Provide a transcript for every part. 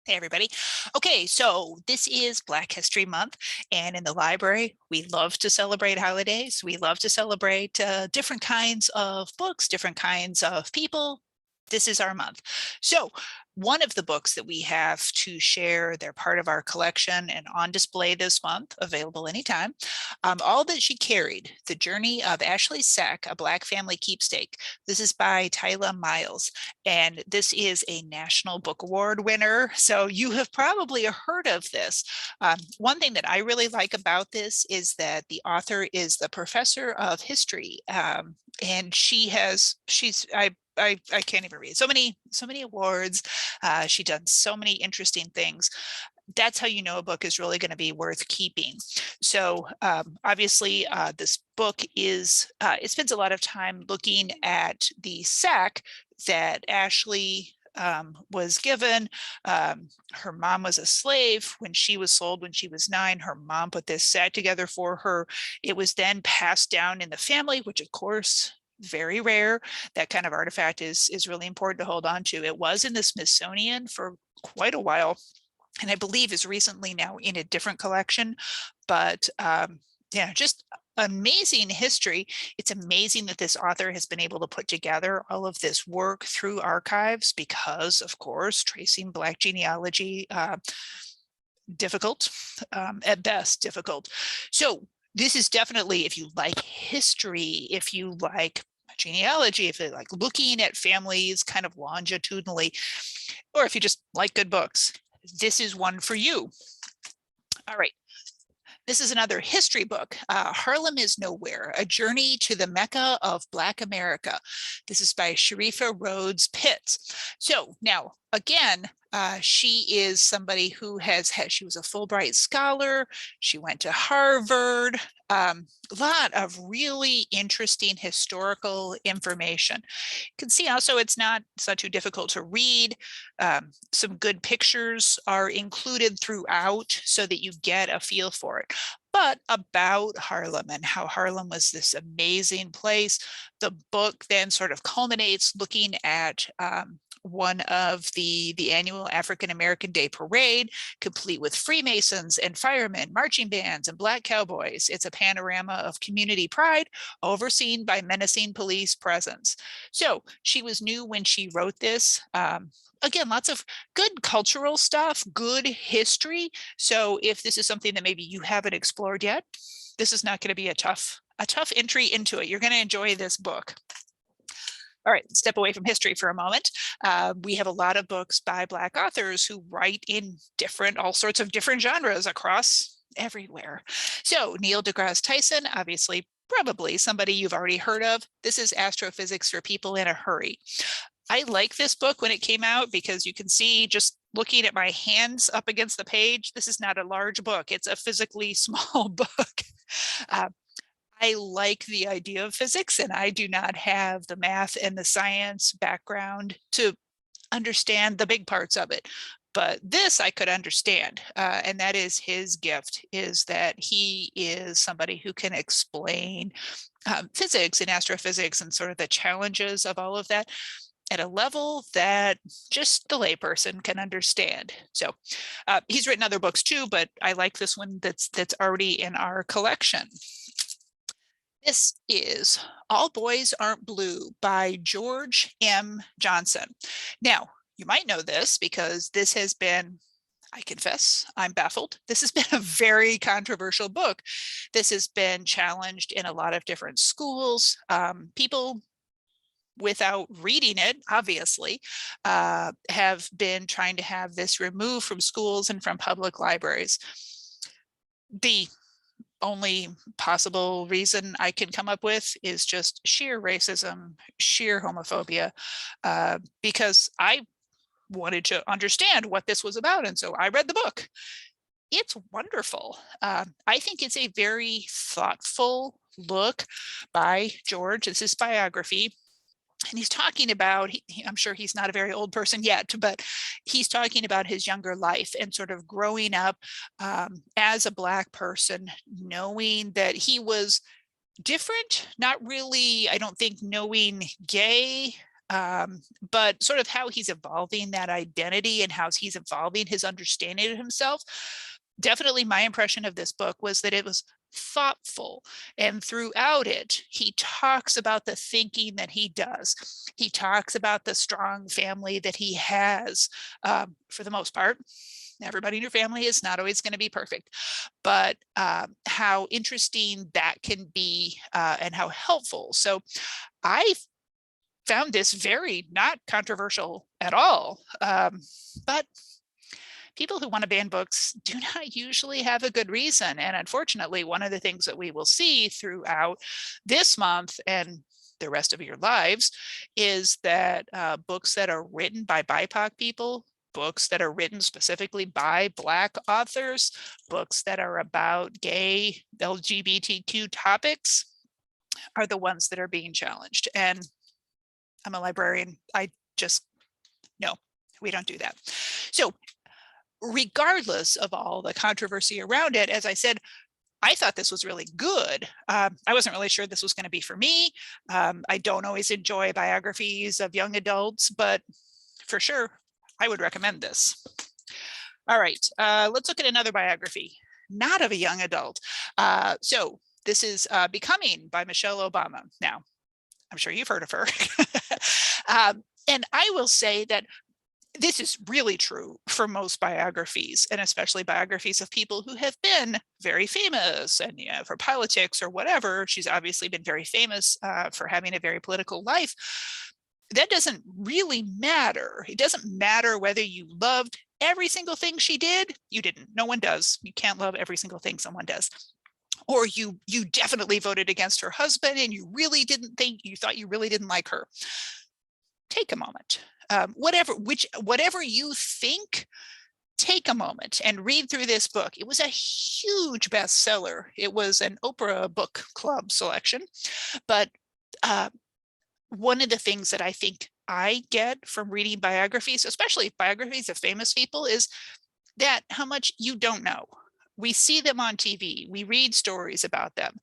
Hey, everybody. Okay, so this is Black History Month, and in the library, we love to celebrate holidays. We love to celebrate different kinds of books, different kinds of people. This is our month. So, one of the books that we have to share, they're part of our collection and on display this month, available anytime. All That She Carried, The Journey of Ashley Sack, A Black Family Keepsake. This is by Tyla Miles, and this is a National Book Award winner. So you have probably heard of this. One thing that I really like about this is that the author is the professor of history, and I can't even read so many awards. She done so many interesting things. That's how you know a book is really going to be worth keeping. So obviously this book is, it spends a lot of time looking at the sack that Ashley was given. Her mom was a slave when she was sold when she was 9. Her mom put this sack together for her. It was then passed down in the family, which of course, very rare. That kind of artifact is really important to hold on to. It was in the Smithsonian for quite a while, and I believe is recently now in a different collection. But yeah, just amazing history. It's amazing that this author has been able to put together all of this work through archives because, of course, tracing Black genealogy, difficult, at best difficult. So this is definitely, if you like history, if you like genealogy, if you like looking at families kind of longitudinally, or if you just like good books, this is one for you. All right. This is another history book, Harlem is Nowhere, A Journey to the Mecca of Black America. This is by Sharifa Rhodes Pitts. So now, again, she is somebody who she was a Fulbright scholar. She went to Harvard. A lot of really interesting historical information. You can see also it's not too difficult to read. Some good pictures are included throughout so that you get a feel for it. But about Harlem and how Harlem was this amazing place. The book then sort of culminates looking at one of the annual African American Day Parade, complete with Freemasons and firemen, marching bands, and Black cowboys. It's a panorama of community pride overseen by menacing police presence. So she was new when she wrote this. Again, lots of good cultural stuff, good history. So if this is something that maybe you haven't explored yet, this is not going to be a tough entry into it. You're going to enjoy this book. All right, step away from history for a moment. We have a lot of books by Black authors who write in all sorts of different genres across everywhere. So Neil deGrasse Tyson, obviously, probably somebody you've already heard of. This is Astrophysics for People in a Hurry. I like this book when it came out because you can see, just looking at my hands up against the page, this is not a large book. It's a physically small book. I like the idea of physics, and I do not have the math and the science background to understand the big parts of it. But this I could understand, and that is his gift, is that he is somebody who can explain physics and astrophysics and sort of the challenges of all of that at a level that just the layperson can understand. So he's written other books too, but I like this one that's already in our collection. This is All Boys Aren't Blue by George M. Johnson. Now, you might know this because this has been, I confess, I'm baffled. This has been a very controversial book. This has been challenged in a lot of different schools. People, without reading it, obviously, have been trying to have this removed from schools and from public libraries. The only possible reason I can come up with is just sheer racism, sheer homophobia, because I wanted to understand what this was about. And so I read the book. It's wonderful. I think it's a very thoughtful look by George. It's his biography. And he's talking about, I'm sure he's not a very old person yet, but he's talking about his younger life and sort of growing up as a Black person, knowing that he was different, not really, I don't think, knowing gay, but sort of how he's evolving that identity and how he's evolving his understanding of himself. Definitely my impression of this book was that it was thoughtful, and throughout it he talks about the thinking that he does. He talks about the strong family that he has. For the most part, everybody in your family is not always going to be perfect, but how interesting that can be, and how helpful. So I found this very not controversial at all. But people who want to ban books do not usually have a good reason. And unfortunately, one of the things that we will see throughout this month and the rest of your lives is that books that are written by BIPOC people, books that are written specifically by Black authors, books that are about gay, LGBTQ topics are the ones that are being challenged. And I'm a librarian. I just, no, we don't do that. So regardless of all the controversy around it, as I said, I thought this was really good. I wasn't really sure this was going to be for me. I don't always enjoy biographies of young adults, but for sure, I would recommend this. All right, let's look at another biography, not of a young adult. So this is Becoming by Michelle Obama. Now, I'm sure you've heard of her. And I will say that this is really true for most biographies, and especially biographies of people who have been very famous and for politics or whatever. She's obviously been very famous for having a very political life. That doesn't really matter. It doesn't matter whether you loved every single thing she did. You didn't. No one does. You can't love every single thing someone does. Or you definitely voted against her husband and you thought you really didn't like her. Take a moment. Whatever you think, take a moment and read through this book. It was a huge bestseller. It was an Oprah Book Club selection. But one of the things that I think I get from reading biographies, especially biographies of famous people, is that how much you don't know. We see them on TV. We read stories about them.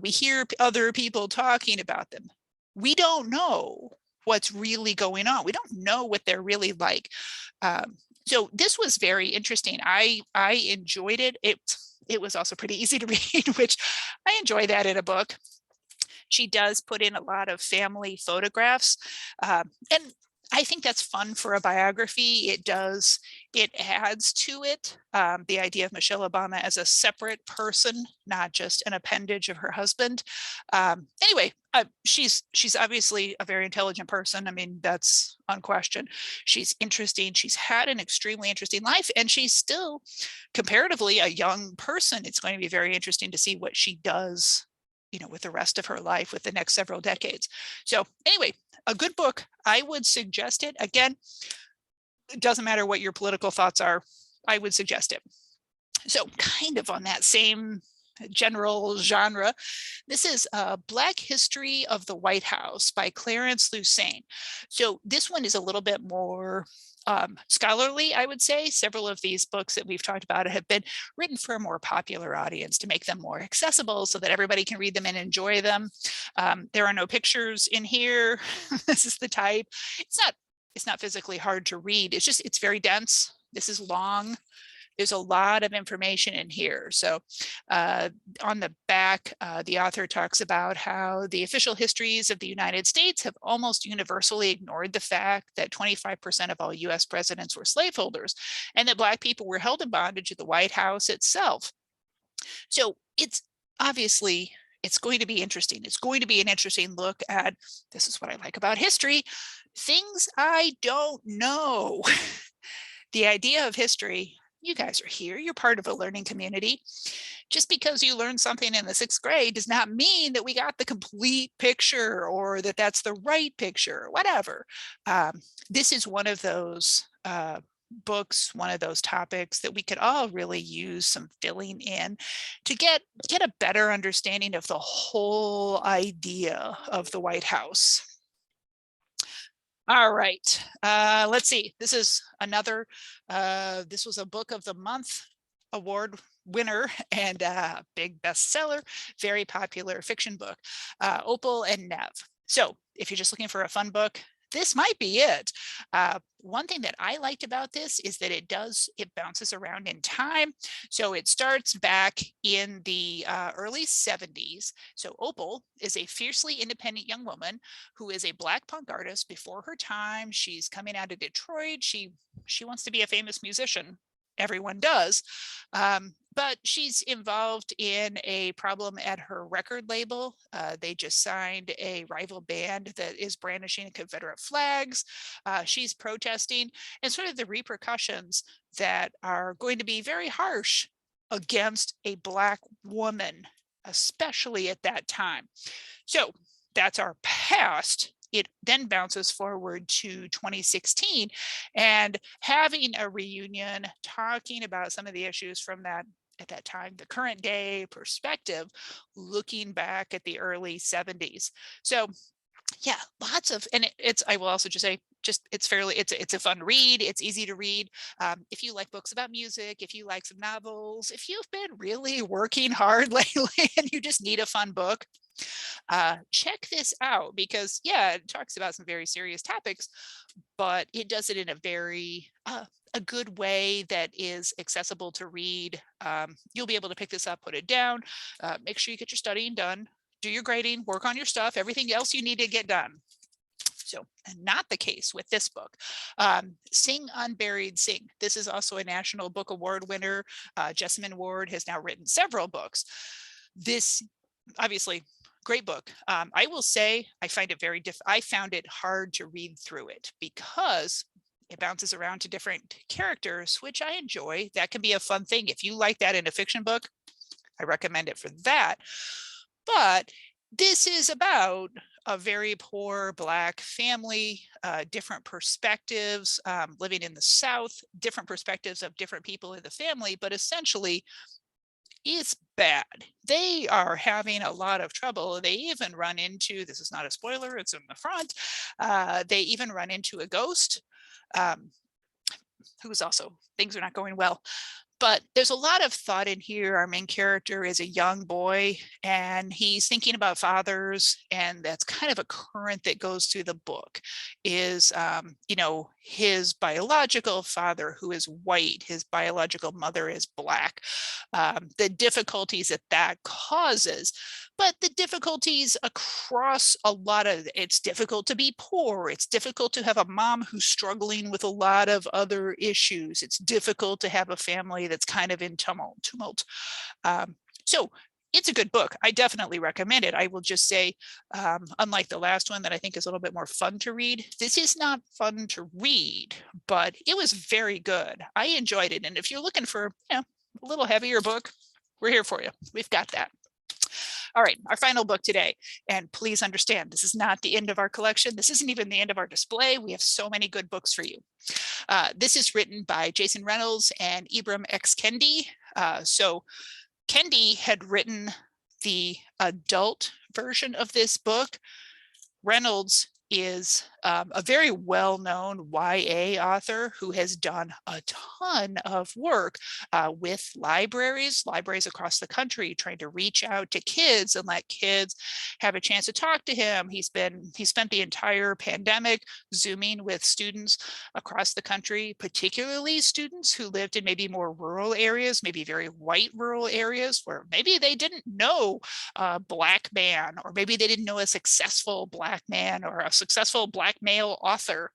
We hear other people talking about them. We don't know what's really going on. We don't know what they're really like. So this was very interesting. I enjoyed it. It was also pretty easy to read, which I enjoy that in a book. She does put in a lot of family photographs. And I think that's fun for a biography. It adds to it, the idea of Michelle Obama as a separate person, not just an appendage of her husband. Anyway, she's obviously a very intelligent person. I mean, that's unquestioned. She's interesting. She's had an extremely interesting life, and she's still comparatively a young person. It's going to be very interesting to see what she does, with the rest of her life, with the next several decades. So anyway, a good book. I would suggest it. Again, it doesn't matter what your political thoughts are. I would suggest it. So kind of on that same general genre, this is Black History of the White House by Clarence Lusane. So this one is a little bit more scholarly, I would say. Several of these books that we've talked about have been written for a more popular audience to make them more accessible so that everybody can read them and enjoy them. There are no pictures in here. This is the type. It's not physically hard to read. It's very dense. This is long. There's a lot of information in here. So on the back, the author talks about how the official histories of the United States have almost universally ignored the fact that 25% of all US presidents were slaveholders and that Black people were held in bondage at the White House itself. So it's going to be interesting. It's going to be an interesting look at, this is what I like about history, things I don't know. The idea of history, you guys are here, you're part of a learning community. Just because you learned something in the 6th grade does not mean that we got the complete picture or that that's the right picture, whatever. This is one of those books, one of those topics that we could all really use some filling in to get a better understanding of the whole idea of the White House. All right, let's see. This is another, this was a Book of the Month award winner and big bestseller, very popular fiction book, Opal and Nev. So if you're just looking for a fun book, this might be it. One thing that I liked about this is that it bounces around in time. So it starts back in the early 70s. So Opal is a fiercely independent young woman who is a Black punk artist before her time. She's coming out of Detroit. She wants to be a famous musician. Everyone does. But she's involved in a problem at her record label. They just signed a rival band that is brandishing Confederate flags. She's protesting, and sort of the repercussions that are going to be very harsh against a Black woman, especially at that time. So that's our past. It then bounces forward to 2016 and having a reunion, talking about some of the issues from that at that time, the current day perspective, looking back at the early 70s. So yeah, lots of, and I will also just say, it's a fun read. It's easy to read. If you like books about music, if you like some novels, if you've been really working hard lately and you just need a fun book, check this out, because yeah, it talks about some very serious topics, but it does it in a very a good way that is accessible to read. You'll be able to pick this up, put it down, make sure you get your studying done, do your grading, work on your stuff, everything else you need to get done. So, and not the case with this book. Sing, Unburied, Sing. This is also a National Book Award winner. Jessamine Ward has now written several books. This, obviously, great book. I will say I find it I found it hard to read through it because it bounces around to different characters, which I enjoy. That can be a fun thing. If you like that in a fiction book, I recommend it for that. But this is about a very poor Black family, different perspectives, living in the South, different perspectives of different people in the family, but essentially it's bad. They are having a lot of trouble. They even run into, this is not a spoiler, it's in the front, they even run into a ghost who's also, things are not going well. But there's a lot of thought in here. Our main character is a young boy and he's thinking about fathers, and that's kind of a current that goes through the book is, his biological father, who is white, his biological mother is Black, the difficulties that causes, but the difficulties across a lot of, it's difficult to be poor. It's difficult to have a mom who's struggling with a lot of other issues. It's difficult to have a family that's kind of in tumult. So it's a good book. I definitely recommend it. I will just say, unlike the last one that I think is a little bit more fun to read, this is not fun to read, but it was very good. I enjoyed it. And if you're looking for a little heavier book, we're here for you. We've got that. All right, our final book today, and please understand, this is not the end of our collection. This isn't even the end of our display. We have so many good books for you. This is written by Jason Reynolds and Ibram X. Kendi. So Kendi had written the adult version of this book. Reynolds is a very well-known YA author who has done a ton of work with libraries across the country, trying to reach out to kids and let kids have a chance to talk to him. He spent the entire pandemic Zooming with students across the country, particularly students who lived in maybe more rural areas, maybe very white rural areas where maybe they didn't know a Black man, or maybe they didn't know a successful Black man or a successful Black male author.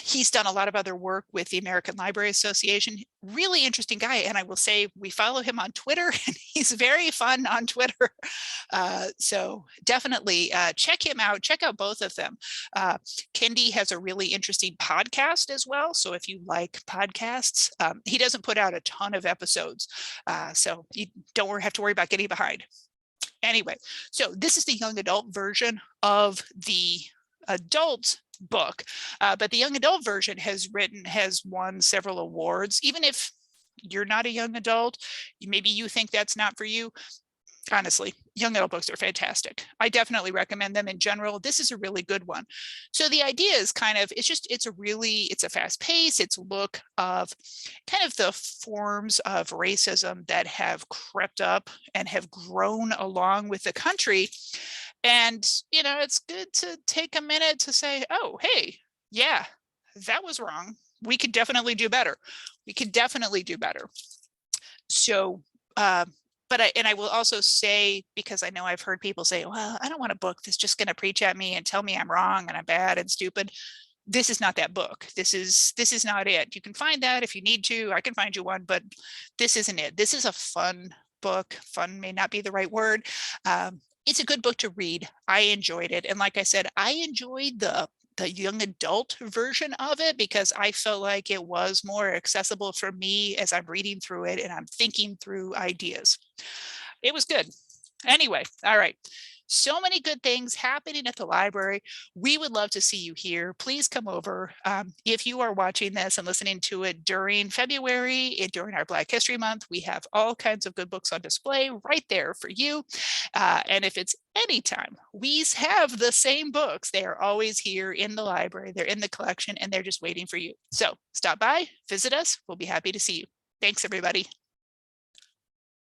He's done a lot of other work with the American Library Association. Really interesting guy. And I will say we follow him on Twitter and he's very fun on Twitter. So definitely check him out. Check out both of them. Kendi has a really interesting podcast as well. So if you like podcasts, he doesn't put out a ton of episodes. So you don't have to worry about getting behind. Anyway, so this is the young adult version of the adult book, but the young adult version has won several awards. Even if you're not a young adult, maybe you think that's not for you. Honestly, young adult books are fantastic. I definitely recommend them in general. This is a really good one. So the idea is kind of, it's a fast pace. It's a look of kind of the forms of racism that have crept up and have grown along with the country. And, it's good to take a minute to say, oh, hey, yeah, that was wrong. We could definitely do better. We could definitely do better. So, uh, and I will also say, because I know I've heard people say, well, I don't want a book that's just going to preach at me and tell me I'm wrong and I'm bad and stupid. This is not that book. This is not it. You can find that if you need to. I can find you one, but this isn't it. This is a fun book. Fun may not be the right word. It's a good book to read. I enjoyed it. And like I said, I enjoyed the young adult version of it because I felt like it was more accessible for me as I'm reading through it and I'm thinking through ideas. It was good. Anyway, all right. So many good things happening at the library. We would love to see you here. Please come over. If you are watching this and listening to it during February, during our Black History Month, we have all kinds of good books on display right there for you. And if it's anytime, we have the same books. They are always here in the library. They're in the collection and they're just waiting for you. So stop by, visit us. We'll be happy to see you. Thanks, everybody.